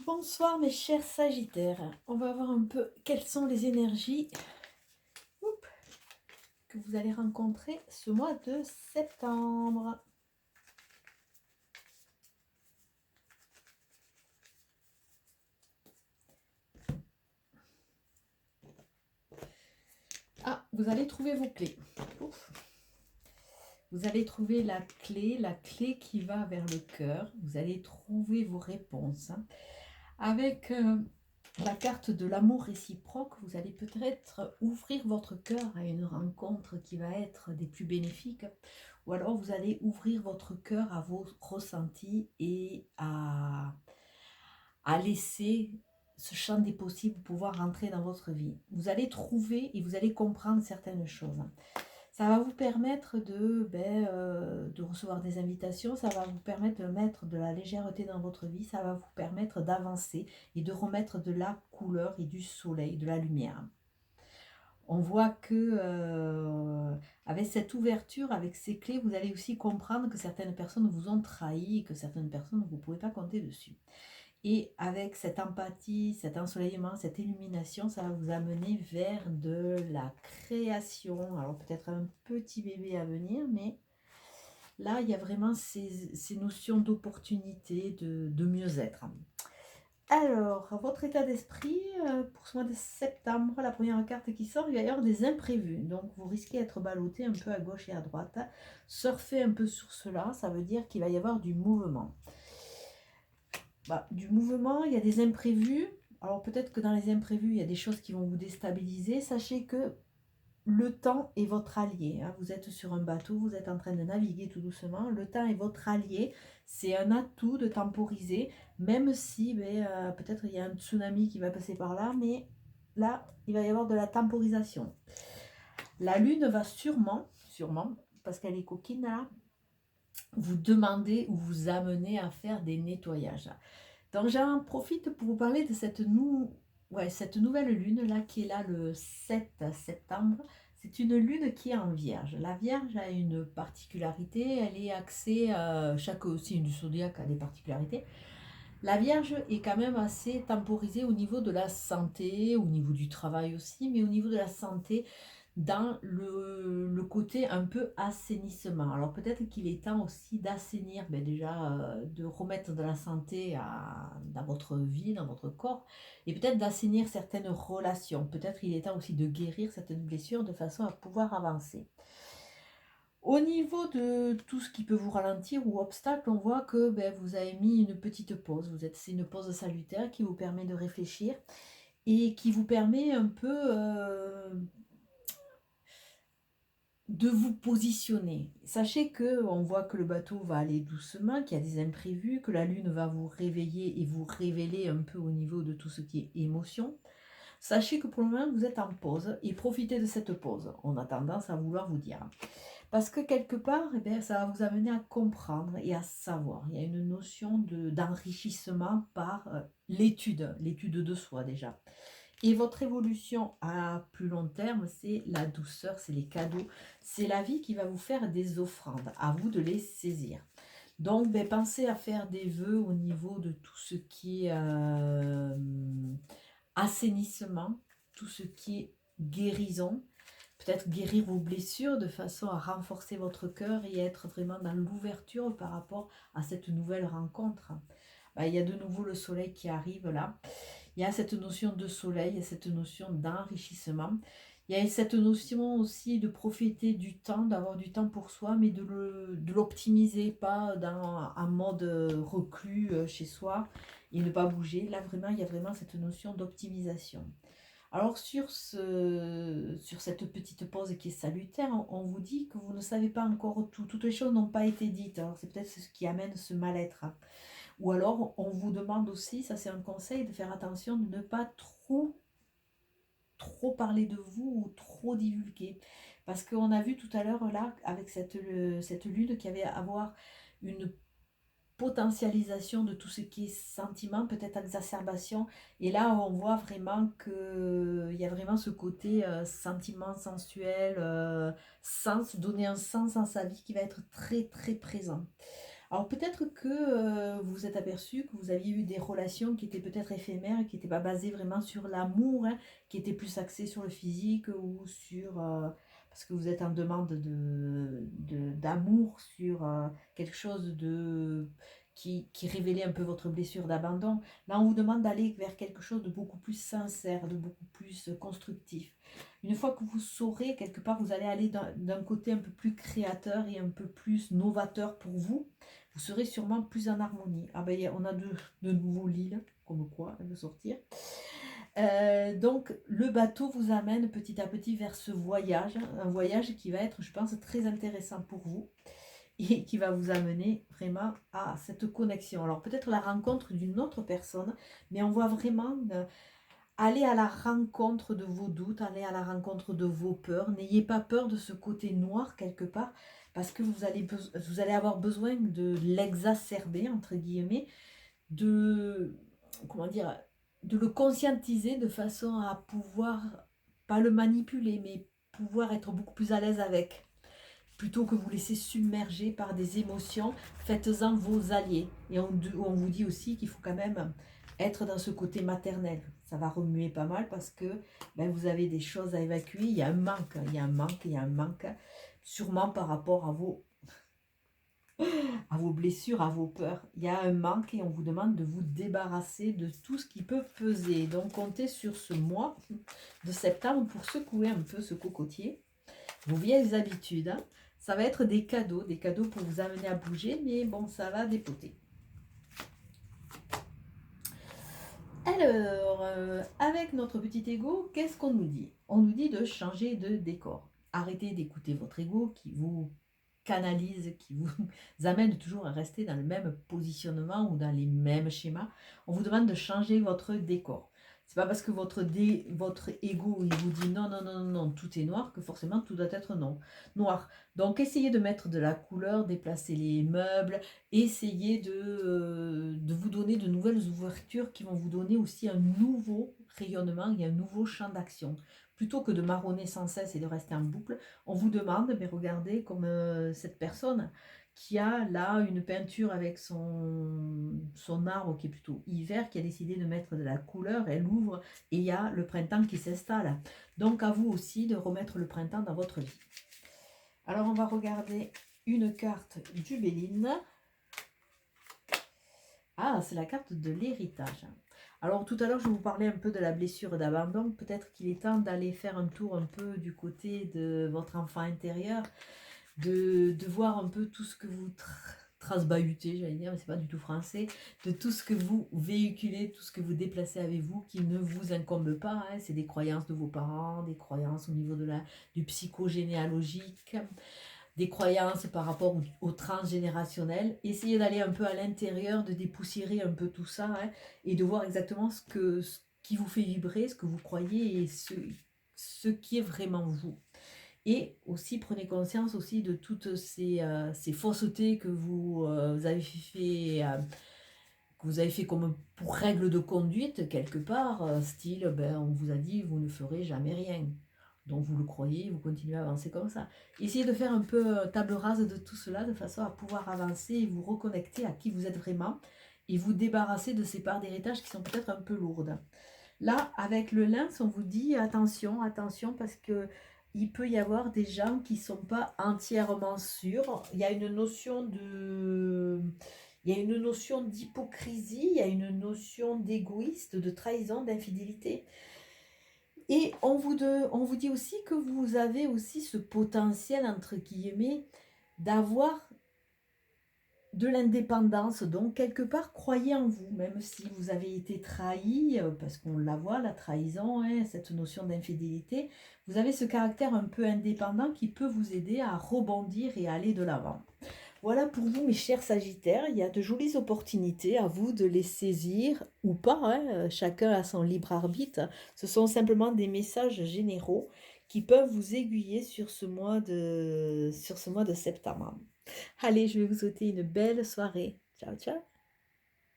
Bonsoir mes chers Sagittaires, on va voir un peu quelles sont les énergies que vous allez rencontrer ce mois de septembre. Ah, vous allez trouver vos clés. Ouf. Vous allez trouver la clé qui va vers le cœur. Vous allez trouver vos réponses. Avec la carte de l'amour réciproque, vous allez peut-être ouvrir votre cœur à une rencontre qui va être des plus bénéfiques. Ou alors vous allez ouvrir votre cœur à vos ressentis et à laisser ce champ des possibles pouvoir rentrer dans votre vie. Vous allez trouver et vous allez comprendre certaines choses. Ça va vous permettre de recevoir des invitations, ça va vous permettre de mettre de la légèreté dans votre vie, ça va vous permettre d'avancer et de remettre de la couleur et du soleil, de la lumière. On voit que avec cette ouverture, avec ces clés, vous allez aussi comprendre que certaines personnes vous ont trahi et que certaines personnes, vous ne pouvez pas compter dessus. Et avec cette empathie, cet ensoleillement, cette illumination, ça va vous amener vers de la création. Alors peut-être un petit bébé à venir, mais là, il y a vraiment ces notions d'opportunité, de mieux-être. Alors, votre état d'esprit pour ce mois de septembre, la première carte qui sort, il va y avoir des imprévus. Donc, vous risquez d'être ballotté un peu à gauche et à droite. Surfez un peu sur cela, ça veut dire qu'il va y avoir du mouvement. Du mouvement, il y a des imprévus. Alors, peut-être que dans les imprévus, il y a des choses qui vont vous déstabiliser. Sachez que le temps est votre allié. Vous êtes sur un bateau, vous êtes en train de naviguer tout doucement. Le temps est votre allié. C'est un atout de temporiser, même si peut-être il y a un tsunami qui va passer par là, mais là, il va y avoir de la temporisation. La lune va sûrement, parce qu'elle est coquine là, vous demander ou vous amener à faire des nettoyages. Donc j'en profite pour vous parler de cette nouvelle lune là qui est là le 7 septembre. C'est une lune qui est en Vierge. La Vierge a une particularité, elle est axée, chaque signe du zodiaque a des particularités. La Vierge est quand même assez temporisée au niveau de la santé, au niveau du travail aussi, mais au niveau de la santé, dans le côté un peu assainissement. Alors peut-être qu'il est temps aussi d'assainir, déjà de remettre de la santé dans votre vie, dans votre corps, et peut-être d'assainir certaines relations. Peut-être il est temps aussi de guérir certaines blessures de façon à pouvoir avancer. Au niveau de tout ce qui peut vous ralentir ou obstacle, on voit que vous avez mis une petite pause. C'est une pause salutaire qui vous permet de réfléchir et qui vous permet un peu de vous positionner. Sachez que on voit que le bateau va aller doucement, qu'il y a des imprévus, que la lune va vous réveiller et vous révéler un peu au niveau de tout ce qui est émotion. Sachez que pour le moment, vous êtes en pause et profitez de cette pause. On a tendance à vouloir vous dire. Parce que quelque part, ça va vous amener à comprendre et à savoir. Il y a une notion d'enrichissement par l'étude de soi déjà. Et votre évolution à plus long terme, c'est la douceur, c'est les cadeaux, c'est la vie qui va vous faire des offrandes. À vous de les saisir. Donc, pensez à faire des vœux au niveau de tout ce qui est assainissement, tout ce qui est guérison. Peut-être guérir vos blessures de façon à renforcer votre cœur et être vraiment dans l'ouverture par rapport à cette nouvelle rencontre. Il y a de nouveau le soleil qui arrive là. Il y a cette notion de soleil, il y a cette notion d'enrichissement. Il y a cette notion aussi de profiter du temps, d'avoir du temps pour soi, mais de l'optimiser, pas en mode reclus chez soi et ne pas bouger. Là, vraiment, il y a vraiment cette notion d'optimisation. Alors sur cette petite pause qui est salutaire, on vous dit que vous ne savez pas encore tout. Toutes les choses n'ont pas été dites. Alors c'est peut-être ce qui amène ce mal-être. Ou alors on vous demande aussi, ça c'est un conseil, de faire attention de ne pas trop parler de vous ou trop divulguer. Parce qu'on a vu tout à l'heure là, avec cette lune qui avait à avoir une potentialisation de tout ce qui est sentiment, peut-être exacerbation. Et là, on voit vraiment qu'il y a vraiment ce côté sentiment sensuel, donner un sens à sa vie qui va être très très présent. Alors peut-être que vous vous vous êtes aperçu que vous aviez eu des relations qui étaient peut-être éphémères, qui n'étaient pas basées vraiment sur l'amour, hein, qui étaient plus axées sur le physique ou sur... parce que vous êtes en demande d'amour sur quelque chose qui révélait un peu votre blessure d'abandon. Là, on vous demande d'aller vers quelque chose de beaucoup plus sincère, de beaucoup plus constructif. Une fois que vous saurez, quelque part, vous allez aller d'un côté un peu plus créateur et un peu plus novateur pour vous. Vous serez sûrement plus en harmonie. Ah ben, on a de nouveaux lits, comme quoi, elle veut sortir. Donc, le bateau vous amène petit à petit vers ce voyage, un voyage qui va être, je pense, très intéressant pour vous et qui va vous amener vraiment à cette connexion. Alors, peut-être la rencontre d'une autre personne, mais on voit vraiment aller à la rencontre de vos doutes, aller à la rencontre de vos peurs. N'ayez pas peur de ce côté noir quelque part, parce que vous allez avoir besoin de l'exacerber, entre guillemets, de, comment dire, de le conscientiser de façon à pouvoir, pas le manipuler, mais pouvoir être beaucoup plus à l'aise avec. Plutôt que vous laisser submerger par des émotions, faites-en vos alliés. Et on vous dit aussi qu'il faut quand même être dans ce côté maternel. Ça va remuer pas mal parce que ben, vous avez des choses à évacuer. Il y a un manque, il y a un manque, il y a un manque. Sûrement par rapport à vos blessures, à vos peurs. Il y a un manque et on vous demande de vous débarrasser de tout ce qui peut peser. Donc comptez sur ce mois de septembre pour secouer un peu ce cocotier. Vos vieilles habitudes, hein. Ça va être des cadeaux pour vous amener à bouger, mais bon, ça va dépoter. Alors, avec notre petit ego, qu'est-ce qu'on nous dit? On nous dit de changer de décor. Arrêtez d'écouter votre ego qui vous canalise, qui vous amène toujours à rester dans le même positionnement ou dans les mêmes schémas. On vous demande de changer votre décor. C'est pas parce que votre ego il vous dit non, non, non, non, tout est noir que forcément tout doit être non, noir. Donc essayez de mettre de la couleur, déplacer les meubles, essayez de vous donner de nouvelles ouvertures qui vont vous donner aussi un nouveau rayonnement et un nouveau champ d'action. Plutôt que de marronner sans cesse et de rester en boucle, on vous demande, mais regardez comme cette personne qui a là une peinture avec son arbre qui est plutôt hiver, qui a décidé de mettre de la couleur, elle ouvre et il y a le printemps qui s'installe. Donc à vous aussi de remettre le printemps dans votre vie. Alors on va regarder une carte du Béline. Ah, c'est la carte de l'héritage. Alors tout à l'heure je vous parlais un peu de la blessure d'abandon. Peut-être qu'il est temps d'aller faire un tour un peu du côté de votre enfant intérieur, de voir un peu tout ce que vous transbahutez, j'allais dire, mais c'est pas du tout français, de tout ce que vous véhiculez, tout ce que vous déplacez avec vous qui ne vous incombe pas, hein. C'est des croyances de vos parents, des croyances au niveau du psychogénéalogique, des croyances par rapport au transgénérationnel. Essayez d'aller un peu à l'intérieur, de dépoussiérer un peu tout ça, hein, et de voir exactement ce qui vous fait vibrer, ce que vous croyez et ce qui est vraiment vous. Et aussi, prenez conscience aussi de toutes ces faussetés que vous avez fait comme pour règle de conduite quelque part, style, ben, on vous a dit, vous ne ferez jamais rien. Donc vous le croyez, vous continuez à avancer comme ça. Essayez de faire un peu table rase de tout cela, de façon à pouvoir avancer et vous reconnecter à qui vous êtes vraiment et vous débarrasser de ces parts d'héritage qui sont peut-être un peu lourdes. Là, avec le lynx, on vous dit attention, attention, parce que il peut y avoir des gens qui ne sont pas entièrement sûrs. Il y a une notion d'hypocrisie, il y a une notion d'égoïste, de trahison, d'infidélité. Et on vous dit aussi que vous avez aussi ce potentiel, entre guillemets, d'avoir de l'indépendance. Donc, quelque part, croyez en vous, même si vous avez été trahi, parce qu'on la voit, la trahison, hein, cette notion d'infidélité. Vous avez ce caractère un peu indépendant qui peut vous aider à rebondir et à aller de l'avant. Voilà pour vous, mes chers Sagittaires. Il y a de jolies opportunités, à vous de les saisir ou pas, hein, chacun a son libre arbitre. Ce sont simplement des messages généraux qui peuvent vous aiguiller sur ce mois de septembre. Allez, je vais vous souhaiter une belle soirée. Ciao, ciao.